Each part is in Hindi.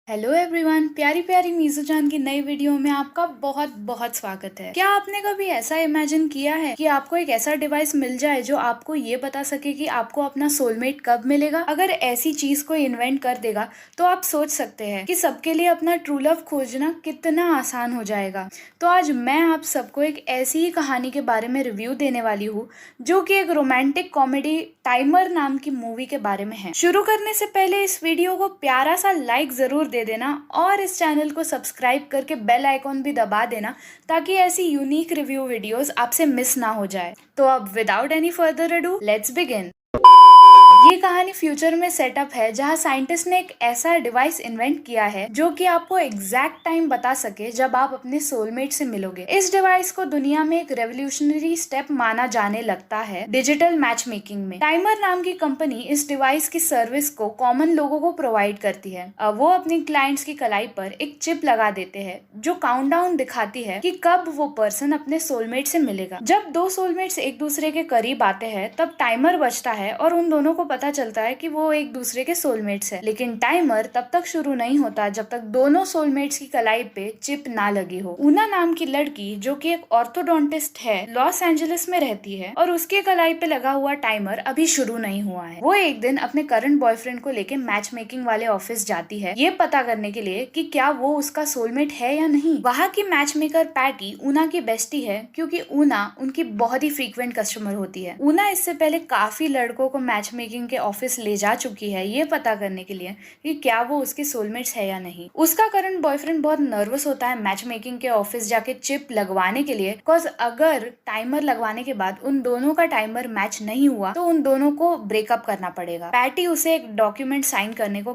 हेलो एवरीवन, प्यारी प्यारी मीज़ो जान की नई वीडियो में आपका बहुत बहुत स्वागत है। क्या आपने कभी ऐसा इमेजिन किया है कि आपको एक ऐसा डिवाइस मिल जाए जो आपको ये बता सके कि आपको अपना सोलमेट कब मिलेगा? अगर ऐसी चीज को इन्वेंट कर देगा तो आप सोच सकते हैं कि सबके लिए अपना ट्रू लव खोजना कितना आसान हो जाएगा। तो आज मैं आप सबको एक ऐसी ही कहानी के बारे में रिव्यू देने वाली हूँ जो कि एक रोमांटिक कॉमेडी टाइमर नाम की मूवी के बारे में है। शुरू करने से पहले इस वीडियो को प्यारा सा लाइक जरूर दे देना और इस चैनल को सब्सक्राइब करके बेल आइकॉन भी दबा देना ताकि ऐसी यूनिक रिव्यू वीडियोस आपसे मिस ना हो जाए। तो अब without any further ado let's begin. ये कहानी फ्यूचर में सेटअप है जहाँ साइंटिस्ट ने एक ऐसा डिवाइस इन्वेंट किया है जो कि आपको एग्जैक्ट टाइम बता सके जब आप अपने सोलमेट से मिलोगे। इस डिवाइस को दुनिया में एक रेवोल्यूशनरी स्टेप माना जाने लगता है डिजिटल मैच मेकिंग में। टाइमर नाम की कंपनी इस डिवाइस की सर्विस को कॉमन लोगों को प्रोवाइड करती है। अब वो अपने क्लाइंट्स की कलाई पर एक चिप लगा देते हैं जो काउंटडाउन दिखाती है कि कब वो पर्सन अपने सोलमेट से मिलेगा। जब दो सोलमेट्स एक दूसरे के करीब आते हैं तब टाइमर बजता है और उन दोनों को पता चलता है कि वो एक दूसरे के सोलमेट्स है। लेकिन टाइमर तब तक शुरू नहीं होता जब तक दोनों सोलमेट्स की कलाई पे चिप ना लगी हो। ऊना नाम की लड़की जो कि एक ऑर्थोडोंटिस्ट है, लॉस एंजलिस में रहती है और उसके कलाई पे लगा हुआ टाइमर अभी शुरू नहीं हुआ है। वो एक दिन अपने करंट बॉयफ्रेंड को लेके मैच मेकिंग वाले ऑफिस जाती है ये पता करने के लिए कि क्या वो उसका सोलमेट है या नहीं। वहाँ की मैच मेकर पैटी ऊना की बेस्टी है क्योंकि ऊना उनकी बहुत ही फ्रीक्वेंट कस्टमर होती है। ऊना इससे पहले काफी लड़कों को मैच मेकिंग के ऑफिस ले जा चुकी है ये पता करने के लिए कि क्या वो उसके सोलमेट्स है या नहीं। उसका करंट बॉयफ्रेंड बहुत नर्वस होता है मैच मेकिंग के ऑफिस जाके चिप लगवाने के लिए, बिकॉज अगर टाइमर लगवाने के बाद उन दोनों का टाइमर मैच नहीं हुआ तो उन दोनों को ब्रेकअप करना पड़ेगा। पैटी उसे एक डॉक्यूमेंट साइन करने को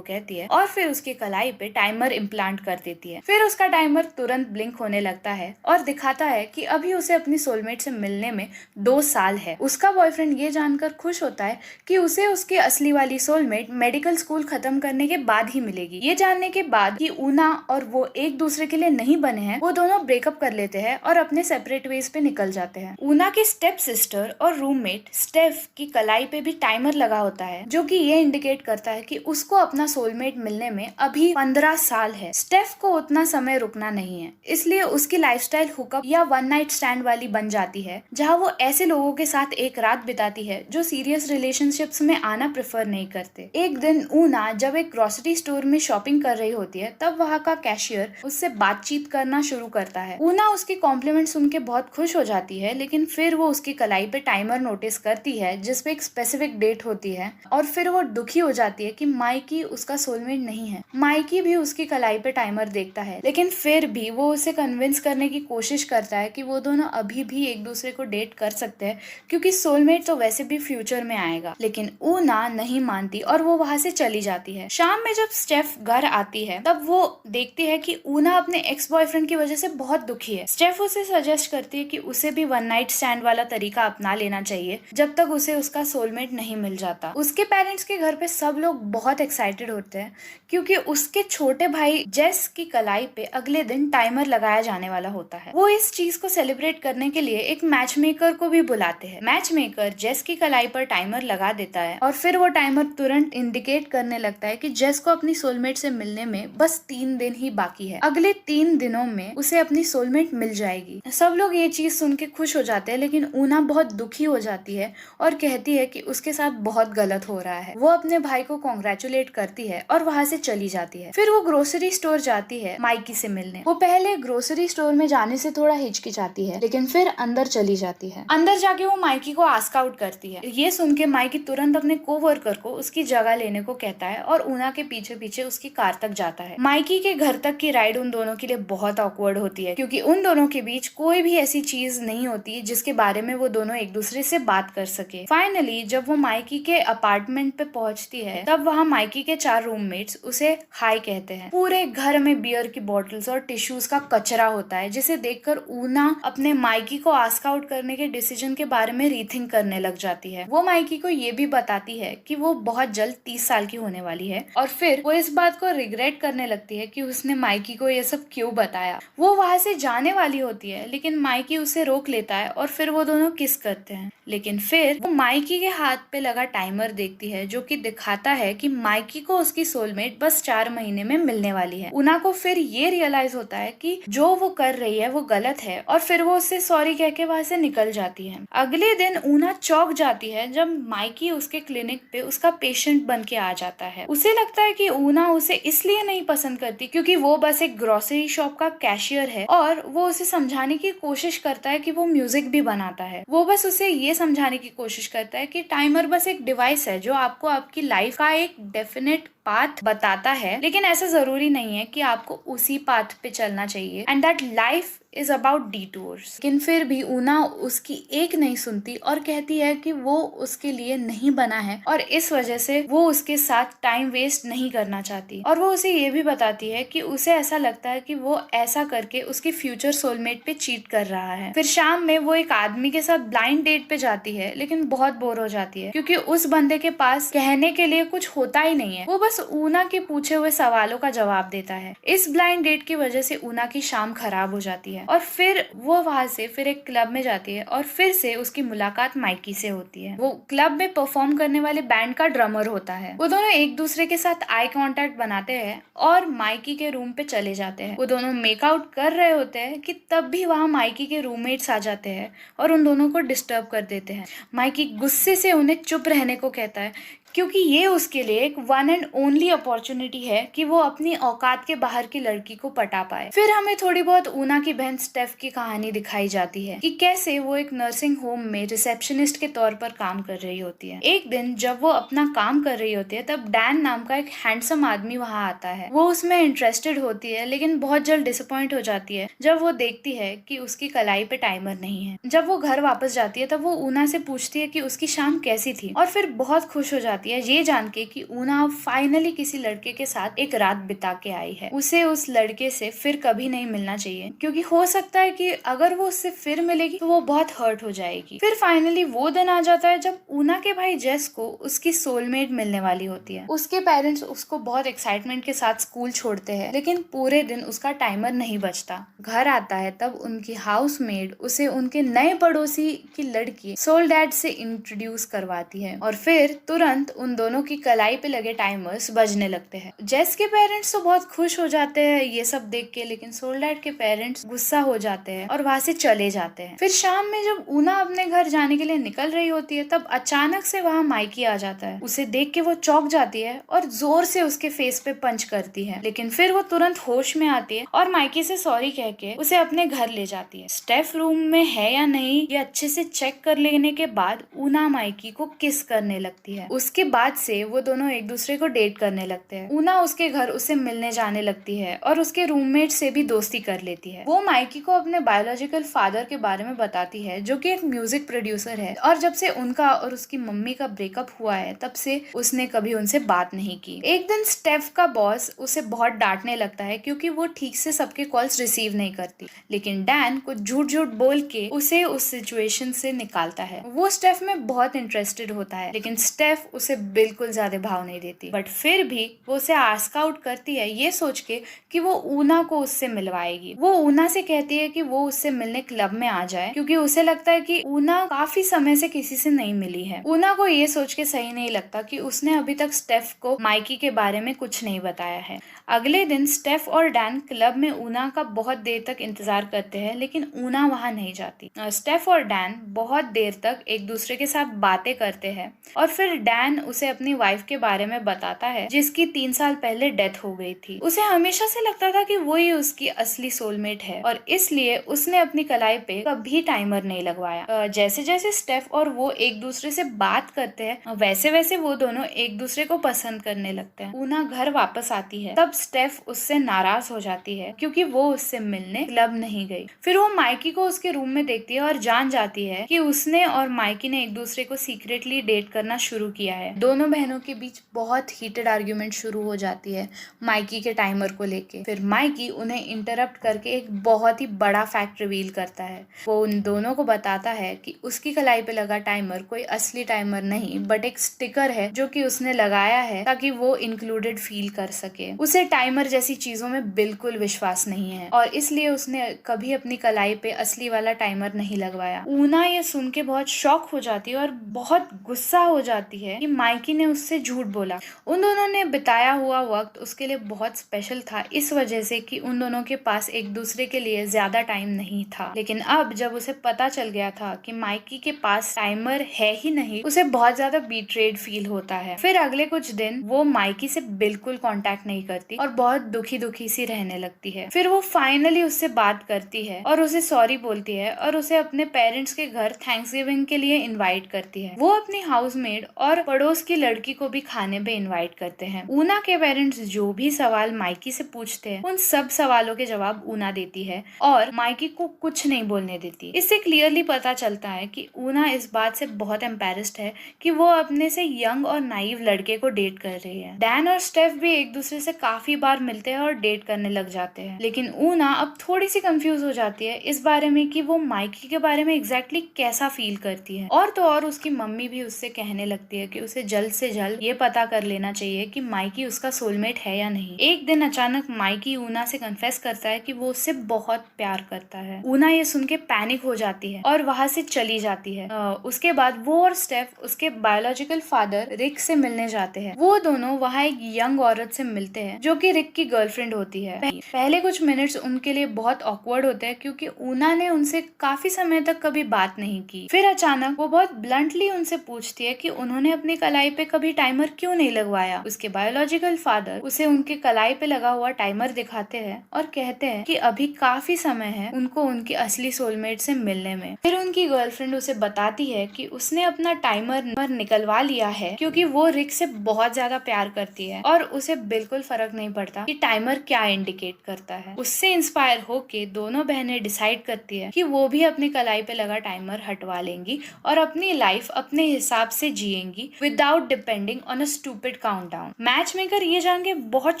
कहती है और फिर उसकी कलाई पे टाइमर इम्प्लांट कर देती है। फिर उसका टाइमर तुरंत ब्लिंक होने लगता है और दिखाता है कि अभी उसे अपनी सोलमेट से मिलने में 2 साल है। उसका बॉयफ्रेंड ये जानकर खुश होता है कि उसे उसकी असली वाली सोलमेट मेडिकल स्कूल खत्म करने के बाद ही मिलेगी। ये जानने के बाद कि ऊना और वो एक दूसरे के लिए नहीं बने हैं, वो दोनों ब्रेकअप कर लेते हैं और अपने सेपरेट वेज पे निकल जाते हैं। ऊना की स्टेप सिस्टर और रूममेट स्टेफ की कलाई पे भी टाइमर लगा होता है जो कि ये इंडिकेट करता है कि उसको अपना सोलमेट मिलने में अभी 15 साल है। स्टेफ को उतना समय रुकना नहीं है, इसलिए उसकी लाइफस्टाइल हुकअप या वन नाइट स्टैंड वाली बन जाती है जहाँ वो ऐसे लोगों के साथ एक रात बिताती है जो सीरियस रिलेशनशिप्स में आना प्रेफर नहीं करते। एक दिन ऊना जब एक ग्रोसरी स्टोर में शॉपिंग कर रही होती है तब वहाँ का कैशियर उससे बातचीत करना शुरू करता है। ऊना उसकी कॉम्प्लीमेंट सुन के बहुत खुश हो जाती है, लेकिन फिर वो उसकी कलाई पे टाइमर नोटिस करती है जिसपे एक स्पेसिफिक डेट होती है और फिर वो दुखी हो जाती है कि माइकी उसका सोलमेट नहीं है। माइकी भी उसकी कलाई पे टाइमर देखता है, लेकिन फिर भी वो उसे कन्विंस करने की कोशिश करता है कि वो दोनों अभी भी एक दूसरे को डेट कर सकते हैं क्योंकि सोलमेट तो वैसे भी फ्यूचर में आएगा। लेकिन ऊना नहीं मानती और वो वहाँ से चली जाती है। शाम में जब स्टेफ घर आती है तब वो देखती है कि ऊना अपने एक्स बॉयफ्रेंड की वजह से बहुत दुखी है। स्टेफ उसे सजेस्ट करती है कि उसे भी वन नाइट स्टैंड वाला तरीका अपना लेना चाहिए जब तक उसे उसका सोलमेट नहीं मिल जाता। उसके पेरेंट्स के घर पे सब लोग बहुत एक्साइटेड होते हैं क्योंकि उसके छोटे भाई जेस की कलाई पे अगले दिन टाइमर लगाया जाने वाला होता है। वो इस चीज को सेलिब्रेट करने के लिए एक मैच मेकर को भी बुलाते हैं। मैच मेकर जेस की कलाई पर टाइमर लगा देता है और फिर वो टाइमर तुरंत इंडिकेट करने लगता है कि जेस को अपनी सोलमेट से मिलने में बस 3 दिन ही बाकी है। अगले 3 दिनों में उसे अपनी सोलमेट मिल जाएगी। सब लोग ये चीज सुन के खुश हो जाते हैं, लेकिन ऊना बहुत दुखी हो जाती है और कहती है कि उसके साथ बहुत गलत हो रहा है। वो अपने भाई को कॉन्ग्रेचुलेट करती है और वहाँ से चली जाती है। फिर वो ग्रोसरी स्टोर जाती है माइकी से मिलने। वो पहले ग्रोसरी स्टोर में जाने से थोड़ा हिचकिचाती है, लेकिन फिर अंदर चली जाती है। अंदर जाके वो माइकी को आस्क आउट करती है। ये सुन के माइकी तुरंत अपने कोवर्कर को उसकी जगह लेने को कहता है और ऊना के पीछे पीछे उसकी कार तक जाता है। माइकी के घर तक की राइड उन दोनों के लिए बहुत ऑकवर्ड होती है क्योंकि उन दोनों के बीच कोई भी ऐसी चीज नहीं होती जिसके बारे में वो दोनों एक दूसरे से बात कर सके। फाइनली जब वो माइकी के अपार्टमेंट पे पहुंचती है तब वहाँ माइकी के 4 रूममेट्स उसे हाय कहते हैं। पूरे घर में बियर की बॉटल्स और टिश्यूज का कचरा होता है जिसे देखकर ऊना अपने माइकी को आस्क आउट करने के डिसीजन के बारे में रीथिंक थिंक करने लग जाती है। वो माइकी को ये भी बताती है कि वो बहुत जल्द 30 साल की होने वाली है और फिर वो इस बात को रिग्रेट करने लगती है कि उसने माइकी को ये सब क्यों बताया। वो वहां से जाने वाली होती है लेकिन माइकी उसे रोक लेता है और फिर वो दोनों किस करते हैं। लेकिन फिर वो माइकी के हाथ पे लगा टाइमर देखती है जो कि दिखाता है कि माइकी को उसकी सोलमेट बस 4 महीने में मिलने वाली है। उना को फिर ये रियलाइज होता है कि जो वो कर रही है वो गलत है और फिर वो उससे सॉरी कह के वहां से निकल जाती है। अगले दिन ऊना चौंक जाती है जब माइकी उसके क्लिनिक पे उसका पेशेंट बन के आ जाता है। उसे लगता है कि ऊना उसे इसलिए नहीं पसंद करती क्योंकि वो बस एक ग्रोसरी शॉप का कैशियर है और वो उसे समझाने की कोशिश करता है कि वो म्यूजिक भी बनाता है। वो बस उसे ये समझाने की कोशिश करता है कि टाइमर बस एक डिवाइस है जो आपको आपकी लाइफ का एक डेफिनेट पाथ बताता है, लेकिन ऐसा जरूरी नहीं है कि आपको उसी पाथ पे चलना चाहिए and that life is about detours. लेकिन फिर भी ऊना उसकी एक नहीं सुनती और कहती है कि वो उसके लिए नहीं बना है और इस वजह से वो उसके साथ टाइम वेस्ट नहीं करना चाहती। और वो उसे ये भी बताती है कि उसे ऐसा लगता है कि वो ऐसा करके उसकी फ्यूचर सोलमेट पे चीट कर रहा है। फिर शाम में वो एक आदमी के साथ ब्लाइंड डेट पे जाती है लेकिन बहुत बोर हो जाती है क्योंकि उस बंदे के पास कहने के लिए कुछ होता ही नहीं है। वो बस ऊना के पूछे हुए सवालों का जवाब देता है। इस ब्लाइंड डेट की वजह से ऊना की शाम खराब हो जाती है और फिर वो वहां से फिर एक क्लब में जाती है और फिर से उसकी मुलाकात माइकी से होती है। वो क्लब में परफॉर्म करने वाले बैंड का ड्रमर होता है। वो दोनों एक दूसरे के साथ आई कांटेक्ट बनाते हैं और माइकी के रूम पे चले जाते हैं। वो दोनों मेकआउट कर रहे होते हैं कि तब भी वहाँ माइकी के रूममेट्स आ जाते हैं और उन दोनों को डिस्टर्ब कर देते हैं। माइकी गुस्से से उन्हें चुप रहने को कहता है क्योंकि ये उसके लिए एक वन एंड ओनली अपॉर्चुनिटी है कि वो अपनी औकात के बाहर की लड़की को पटा पाए। फिर हमें थोड़ी बहुत ऊना की बहन स्टेफ की कहानी दिखाई जाती है कि कैसे वो एक नर्सिंग होम में रिसेप्शनिस्ट के तौर पर काम कर रही होती है। एक दिन जब वो अपना काम कर रही होती है तब डैन नाम का एक हैंडसम आदमी वहाँ आता है। वो उसमें इंटरेस्टेड होती है लेकिन बहुत जल्द डिसअपॉइंट हो जाती है जब वो देखती है कि उसकी कलाई पे टाइमर नहीं है। जब वो घर वापस जाती है तब वो ऊना से पूछती है कि उसकी शाम कैसी थी और फिर बहुत खुश हो जाती है ये जान के कि ऊना फाइनली किसी लड़के के साथ एक रात बिता के आई है। उसे उस लड़के से फिर कभी नहीं मिलना चाहिए क्योंकि हो सकता है कि अगर वो उससे फिर मिलेगी तो वो बहुत हर्ट हो जाएगी। फिर फाइनली वो दिन आ जाता है जब ऊना के भाई जेस को उसकी सोलमेट मिलने वाली होती है। उसके पेरेंट्स उसको बहुत एक्साइटमेंट के साथ स्कूल छोड़ते हैं लेकिन पूरे दिन उसका टाइमर नहीं बचता। घर आता है तब उनकी हाउसमेड उसे उनके नए पड़ोसी की लड़की सोल डैड से इंट्रोड्यूस करवाती है और फिर तुरंत उन दोनों की कलाई पे लगे टाइमर्स बजने लगते हैं। जेस के पेरेंट्स तो बहुत खुश हो जाते हैं ये सब देख के, लेकिन सोल डैड के पेरेंट्स गुस्सा हो जाते हैं और वहां से चले जाते हैं। फिर शाम में जब ऊना अपने घर जाने के लिए निकल रही होती है तब अचानक से वहाँ माइकी आ जाता है। उसे देख के वो चौंक जाती है और जोर से उसके फेस पे पंच करती है, लेकिन फिर वो तुरंत होश में आती है और माइकी से सॉरी कह के उसे अपने घर ले जाती है। स्टेफ रूम में है या नहीं ये अच्छे से चेक कर लेने के बाद ऊना माइकी को किस करने लगती है। उसके बाद से वो दोनों एक दूसरे को डेट करने लगते हैं। ऊना उसके घर उसे मिलने जाने लगती है और उसके रूममेट से भी दोस्ती कर लेती है। वो माइकी को अपने बायोलॉजिकल फादर के बारे में बताती है जो कि एक म्यूजिक प्रोड्यूसर है और जब से उनका और उसकी मम्मी का ब्रेकअप हुआ है तब से उसने कभी उनसे बात नहीं की। एक दिन स्टेफ का बॉस उसे बहुत डांटने लगता है क्योंकि वो ठीक से सबके कॉल्स रिसीव नहीं करती, लेकिन डैन कुछ झूठ झूठ बोल के उसे उस सिचुएशन से निकालता है। वो स्टेफ में बहुत इंटरेस्टेड होता है लेकिन स्टेफ उसे बिल्कुल ज्यादा भाव नहीं देती, बट फिर भी वो उसे आस्क आउट करती है ये सोच के कि वो ऊना को उससे मिलवाएगी। वो ऊना से कहती है कि वो उससे मिलने क्लब में आ जाए क्योंकि उसे लगता है कि ऊना काफी समय से किसी से नहीं मिली है। ऊना को ये सोच के सही नहीं लगता कि उसने अभी तक स्टेफ को माइकी के बारे में कुछ नहीं बताया है। अगले दिन स्टेफ और डैन क्लब में ऊना का बहुत देर तक इंतजार करते हैं लेकिन ऊना वहां नहीं जाती। स्टेफ और डैन बहुत देर तक एक दूसरे के साथ बातें करते हैं और फिर डैन उसे अपनी वाइफ के बारे में बताता है जिसकी 3 साल पहले डेथ हो गई थी। उसे हमेशा से लगता था कि वो ही उसकी असली सोलमेट है और इसलिए उसने अपनी कलाई पे कभी टाइमर नहीं लगवाया। जैसे जैसे स्टेफ और वो एक दूसरे से बात करते हैं वैसे वैसे वो दोनों एक दूसरे को पसंद करने लगते हैं। ऊना घर वापस आती है तब स्टेफ उससे नाराज हो जाती है क्योंकि वो उससे मिलने क्लब नहीं गई। फिर वो माइकी को उसके रूम में देखती है और जान जाती है कि उसने और माइकी ने एक दूसरे को सीक्रेटली डेट करना शुरू किया है। है। दोनों बहनों के बीच बहुत हीटेड आर्ग्यूमेंट शुरू हो जाती है माइकी के टाइमर को लेके। फिर माइकी उन्हें इंटरप्ट करके एक बहुत ही बड़ा फैक्ट रिवील करता है। वो उन दोनों को बताता है कि उसकी कलाई पे लगा टाइमर कोई असली टाइमर नहीं बट एक स्टिकर है जो कि उसने लगाया है ताकि वो इंक्लूडेड फील कर सके। उसे टाइमर जैसी चीजों में बिल्कुल विश्वास नहीं है और इसलिए उसने कभी अपनी कलाई पे असली वाला टाइमर नहीं लगवाया। ऊना ये सुन के बहुत शॉक हो जाती है और बहुत गुस्सा हो जाती है कि माइकी ने उससे झूठ बोला। उन दोनों ने बिताया हुआ वक्त उसके लिए बहुत स्पेशल था इस वजह से कि उन दोनों के पास एक दूसरे के लिए ज्यादा टाइम नहीं था। लेकिन अब जब उसे पता चल गया था कि माइकी के पास टाइमर है ही नहीं, उसे बहुत ज्यादा बीट्रेड फील होता है। फिर अगले कुछ दिन वो माइकी से बिल्कुल कांटेक्ट नहीं करती और बहुत दुखी दुखी सी रहने लगती है। फिर वो फाइनली उससे बात करती है और उसे सॉरी बोलती है और उसे अपने पेरेंट्स के घर थैंक्सगिविंग के लिए इनवाइट करती है। वो अपनी हाउसमेड और पड़ोस की लड़की को भी खाने पे इनवाइट करते हैं। ऊना के पेरेंट्स जो भी सवाल माइकी से पूछते हैं उन सब सवालों के जवाब ऊना देती है और माइकी को कुछ नहीं बोलने देती। इससे क्लियरली पता चलता है कि ऊना इस बात से बहुत एम्बैरेस्ड है कि वो अपने से यंग और नाइव लड़के को डेट कर रही है। डैन और स्टेफ भी एक दूसरे से काफी बार मिलते हैं और डेट करने लग जाते हैं। लेकिन ऊना अब थोड़ी सी कंफ्यूज हो जाती है इस बारे में कि वो माइकी के बारे में एग्जैक्टली कैसा फील करती है। और तो और उसकी मम्मी भी उससे कहने लगती है कि उसे जल्द से जल्द ये पता कर लेना चाहिए कि माइकी उसका सोलमेट है या नहीं। एक दिन अचानक माइकी ऊना से कन्फेस करता है कि वो उससे बहुत प्यार करता है। ऊना ये सुन के पैनिक हो जाती है और वहां से चली जाती है। उसके बाद वो और स्टेफ उसके बायोलॉजिकल फादर रिक से मिलने जाते हैं। वो दोनों वहाँ एक यंग औरत से मिलते हैं जो कि रिक की गर्लफ्रेंड होती है। पहले कुछ मिनट्स उनके लिए बहुत ऑकवर्ड होते हैं क्योंकि ऊना ने उनसे काफी समय तक कभी बात नहीं की। फिर अचानक वो बहुत ब्लंटली उनसे पूछती है कि उन्होंने अपनी कलाई पे कभी टाइमर क्यों नहीं लगवाया। उसके बायोलॉजिकल फादर उसे उनके कलाई पे लगा हुआ टाइमर दिखाते हैं और कहते हैं कि अभी काफी समय है उनको उनके असली सोलमेट से मिलने में। फिर उनकी गर्लफ्रेंड उसे बताती है कि उसने अपना टाइमर निकलवा लिया है क्योंकि वो रिक से बहुत ज्यादा प्यार करती है और उसे बिल्कुल फर्क नहीं पड़ता कि टाइमर क्या इंडिकेट करता है। उससे इंस्पायर होके दोनों बहनें डिसाइड करती है कि वो भी अपनी कलाई पे लगा टाइमर हटवा लेंगी और अपनी लाइफ अपने हिसाब से जिएंगी without depending on a stupid countdown. Match maker ये जान के बहुत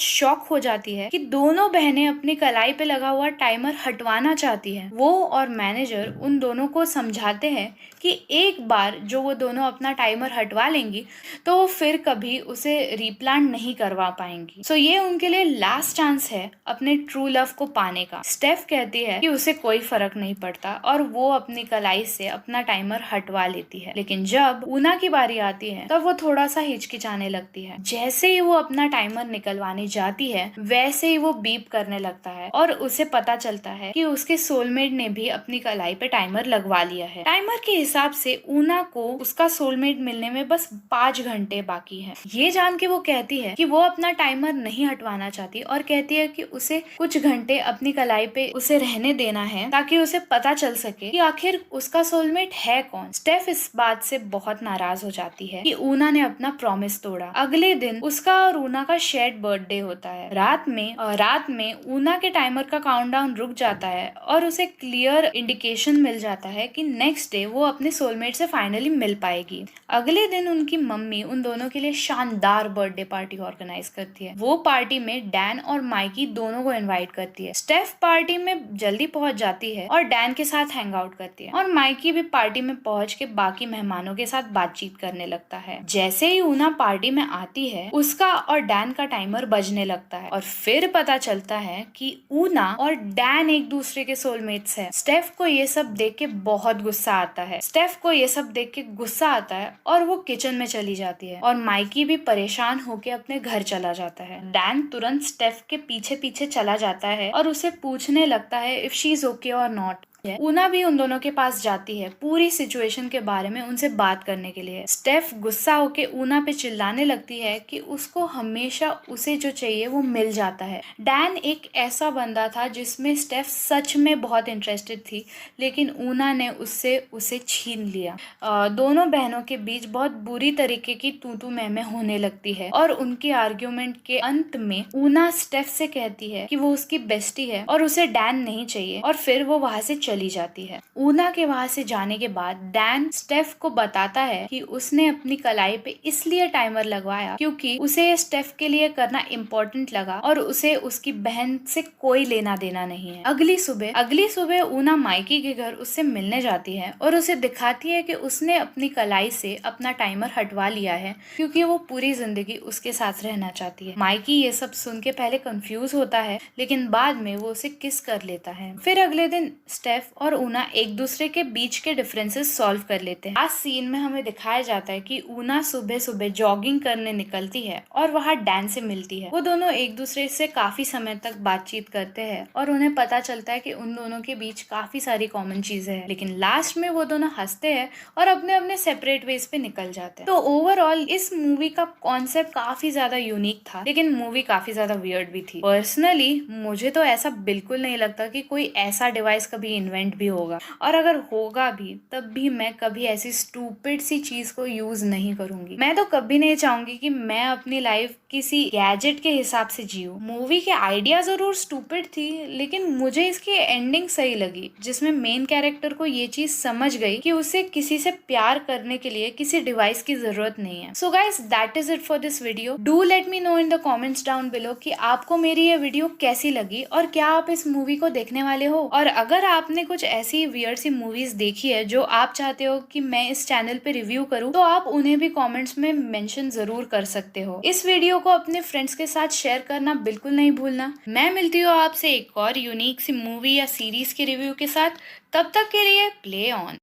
शॉक हो जाती है कि दोनों बहनें अपनी कलाई पे लगा हुआ टाइमर हटवाना चाहती है। वो और मैनेजर उन दोनों को समझाते हैं कि एक बार जो वो दोनों अपना टाइमर हटवा लेंगी तो वो फिर कभी उसे रीप्लांट नहीं करवा पाएंगी। सो ये उनके लिए लास्ट चांस है अपने ट्रू लव को पाने का। स्टेफ कहती है कि उसे कोई फर्क नहीं पड़ता और वो अपनी कलाई से अपना टाइमर हटवा लेती है। लेकिन जब ऊना की बारी आती है तब वो थोड़ा सा हिचकिचाने लगती है। जैसे ही वो अपना टाइमर निकलवाने जाती है वैसे ही वो बीप करने लगता है और उसे पता चलता है कि उसके सोलमेट ने भी अपनी कलाई पे टाइमर लगवा लिया है। टाइमर के हिसाब से ऊना को उसका सोलमेट मिलने में बस 5 घंटे बाकी है। ये जान के वो कहती है कि वो अपना टाइमर नहीं हटवाना चाहती और कहती है कि उसे कुछ घंटे अपनी कलाई पे उसे रहने देना है ताकि उसे पता चल सके कि आखिर उसका सोलमेट है कौन। स्टेफ इस बात से बहुत नाराज हो जाती है कि ऊना ने अपना प्रॉमिस तोड़ा। अगले दिन उसका और ऊना का शेयर्ड बर्थडे होता है। रात में ऊना के टाइमर का काउंटडाउन रुक जाता है और उसे क्लियर इंडिकेशन मिल जाता है कि नेक्स्ट डे वो अपने सोलमेट से फाइनली मिल पाएगी। अगले दिन उनकी मम्मी उन दोनों के लिए शानदार बर्थडे पार्टी ऑर्गेनाइज करती है। वो पार्टी में डैन और माइकी दोनों को इनवाइट करती है। स्टेफ पार्टी में जल्दी पहुंच जाती है और डैन के साथ हैंग आउट करती है और माइकी भी पार्टी में पहुंच के बाकी मेहमानों के साथ बातचीत करने लगता है। जैसे ही ऊना पार्टी में आती है उसका और डैन का टाइमर बजने लगता है और फिर पता चलता है कि ऊना और डैन एक दूसरे के सोलमेट्स हैं। स्टेफ को ये सब देख के बहुत गुस्सा आता है और वो किचन में चली जाती है और माइकी भी परेशान होके अपने घर चला जाता है। डैन तुरंत स्टेफ के पीछे पीछे चला जाता है और उसे पूछने लगता है इफ शी इज ओके और नॉट। ऊना भी उन दोनों के पास जाती है पूरी सिचुएशन के बारे में उनसे बात करने के लिए। स्टेफ गुस्सा होके ऊना पे चिल्लाने लगती है कि उसको हमेशा उसे जो चाहिए वो मिल जाता है। डैन एक ऐसा बंदा था जिसमें स्टेफ सच में बहुत इंटरेस्टेड थी लेकिन ऊना ने उसे छीन लिया। दोनों बहनों के बीच बहुत बुरी तरीके की तू मैं होने लगती है और उनकी आर्ग्यूमेंट के अंत में ऊना स्टेफ से कहती है कि वो उसकी बेस्टी है और उसे डैन नहीं चाहिए और फिर वो वहां से चली चली जाती है। ऊना के वहाँ से जाने के बाद डैन स्टेफ को बताता है कि उसने अपनी कलाई पे इसलिए टाइमर लगवाया क्योंकि उसे स्टेफ के लिए करना इम्पोर्टेंट लगा और उसे उसकी बहन से कोई लेना देना नहीं है। अगली सुबह ऊना माइकी के घर उससे मिलने जाती है और उसे दिखाती है कि उसने अपनी कलाई से अपना टाइमर हटवा लिया है क्योंकि वो पूरी जिंदगी उसके साथ रहना चाहती है। माइकी ये सब सुन के पहले कंफ्यूज होता है लेकिन बाद में वो उसे किस कर लेता है। फिर अगले दिन स्टेफ और ऊना एक दूसरे के बीच के डिफरेंसेस सॉल्व कर लेते हैं। आज सीन में हमें दिखाया जाता है कि ऊना सुबह सुबह जॉगिंग करने निकलती है और वहाँ डैन से मिलती है। वो दोनों एक दूसरे से काफी समय तक बातचीत करते हैं और उन्हें पता चलता है कि उन दोनों के बीच काफी सारी कॉमन चीजें हैं, लेकिन लास्ट में वो दोनों हंसते हैं और अपने अपने सेपरेट वेज पे निकल जाते हैं। तो ओवरऑल इस मूवी का कॉन्सेप्ट काफी ज्यादा यूनिक था, लेकिन मूवी काफी ज्यादा वियर्ड भी थी। पर्सनली मुझे तो ऐसा बिल्कुल नहीं लगता कि कोई ऐसा डिवाइस कभी इन्वेंट भी होगा, और अगर होगा भी तब भी मैं कभी ऐसी स्टूपिड सी चीज को यूज नहीं करूंगी। मैं तो कभी नहीं चाहूंगी कि मैं अपनी लाइफ किसी गैजेट के हिसाब से जीऊं। मूवी के आइडिया जरूर स्टूपिड थी, लेकिन मुझे इसकी एंडिंग सही लगी जिसमें मेन कैरेक्टर को ये चीज समझ गई कि उसे किसी से प्यार करने के लिए किसी डिवाइस की जरूरत नहीं है। So guys, that is it for this video. Do let me know in the comments down below कि आपको मेरी ये वीडियो कैसी लगी और क्या आप इस मूवी को देखने वाले हो। और अगर आपने कुछ ऐसी वियर्ड सी मूवीज देखी है जो आप चाहते हो कि मैं इस चैनल पे रिव्यू करूं, तो आप उन्हें भी कमेंट्स में मेंशन जरूर कर सकते हो। इस वीडियो को अपने फ्रेंड्स के साथ शेयर करना बिल्कुल नहीं भूलना। मैं मिलती हूँ आपसे एक और यूनिक सी मूवी या सीरीज के रिव्यू के साथ। तब तक के लिए प्ले ऑन।